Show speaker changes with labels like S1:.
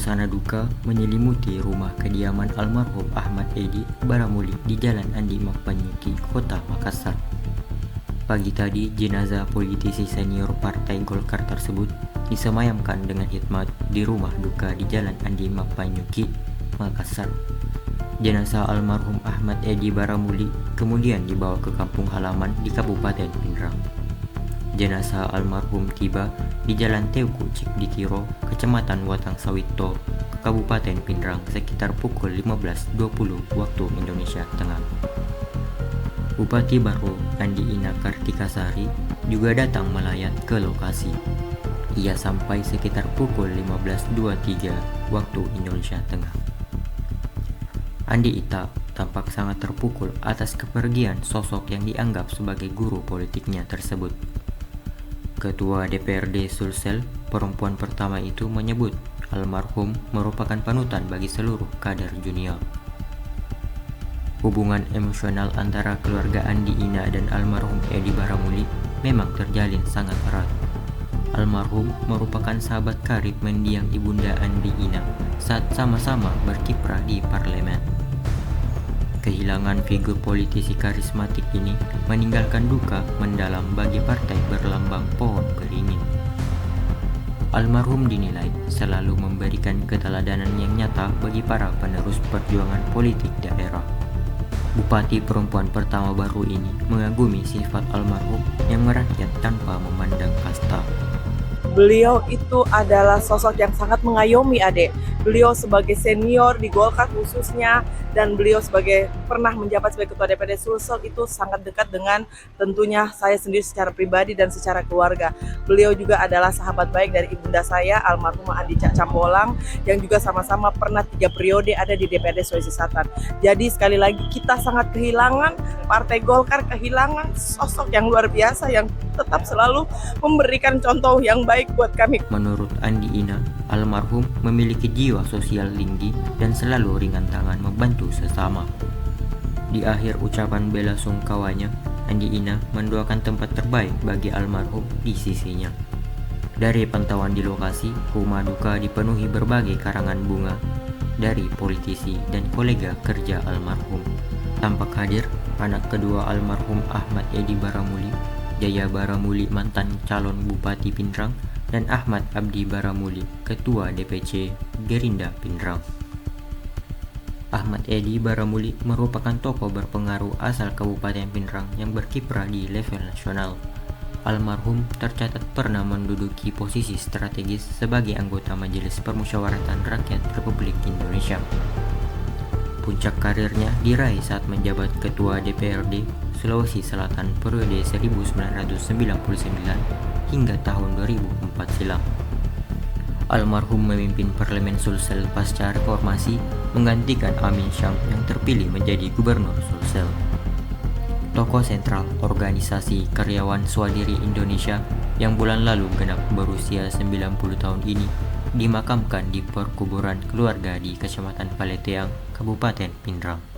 S1: Suasana duka menyelimuti rumah kediaman almarhum Ahmad Edi Baramuli di Jalan Andi Mappanyuki, Kota Makassar. Pagi tadi, jenazah politisi senior Partai Golkar tersebut disemayamkan dengan hikmat di rumah duka di Jalan Andi Mappanyuki, Makassar. Jenazah almarhum Ahmad Edi Baramuli kemudian dibawa ke kampung halaman di Kabupaten Pindrang. Jenazah almarhum tiba di Jalan Teuku Cikdikiro, Kecamatan Watang Sawito, Kabupaten Pindrang sekitar pukul 15.20 waktu Indonesia Tengah. Bupati Baru Andi Ina Kartikasari juga datang melayat ke lokasi. Ia sampai sekitar pukul 15.23 waktu Indonesia Tengah. Andi Ita tampak sangat terpukul atas kepergian sosok yang dianggap sebagai guru politiknya tersebut. Ketua DPRD Sulsel, perempuan pertama itu menyebut almarhum merupakan panutan bagi seluruh kader junior. Hubungan emosional antara keluarga Andi Ina dan almarhum Edi Baramuli memang terjalin sangat erat. Almarhum merupakan sahabat karib mendiang ibunda Andi Ina saat sama-sama berkiprah di parlemen. Kehilangan figur politisi karismatik ini meninggalkan duka mendalam bagi partai berlambang pohon beringin. Almarhum dinilai selalu memberikan keteladanan yang nyata bagi para penerus perjuangan politik daerah. Bupati perempuan pertama baru ini mengagumi sifat almarhum yang merakyat tanpa memandang kasta.
S2: Beliau itu adalah sosok yang sangat mengayomi adik. Beliau sebagai senior di Golkar khususnya, dan beliau sebagai pernah menjabat sebagai Ketua DPRD Sulsel itu sangat dekat dengan tentunya saya sendiri secara pribadi dan secara keluarga. Beliau juga adalah sahabat baik dari ibunda saya, almarhumah Andi Cak Cambolang, yang juga sama-sama pernah 3 periode ada di DPRD Sulawesi Selatan. Jadi sekali lagi kita sangat kehilangan, Partai Golkar kehilangan sosok yang luar biasa yang tetap selalu memberikan contoh yang baik buat kami.
S1: Menurut Andi Ina, almarhum memiliki jiwa sosial tinggi dan selalu ringan tangan membantu sesama. Di akhir ucapan bela sungkawanya, Andi Ina mendoakan tempat terbaik bagi almarhum di sisinya. Dari pantauan di lokasi, rumah duka dipenuhi berbagai karangan bunga dari politisi dan kolega kerja almarhum. Tampak hadir anak kedua almarhum Ahmad Edi Baramuli, Jaya Baramuli mantan calon Bupati Pindrang, dan Ahmad Abdi Baramuli, Ketua DPC Gerinda Pindrang. Ahmad Edi Baramuli merupakan tokoh berpengaruh asal Kabupaten Pindrang yang berkiprah di level nasional. Almarhum tercatat pernah menduduki posisi strategis sebagai anggota Majelis Permusyawaratan Rakyat Republik Indonesia. Puncak karirnya diraih saat menjabat Ketua DPRD Sulawesi Selatan periode 1999 hingga tahun 2004 silam. Almarhum memimpin Parlemen Sulsel pasca reformasi menggantikan Amin Syam yang terpilih menjadi Gubernur Sulsel. Tokoh sentral organisasi karyawan swadiri Indonesia yang bulan lalu genap berusia 90 tahun ini dimakamkan di perkuburan keluarga di Kecamatan Paleteang, Kabupaten Pindrang.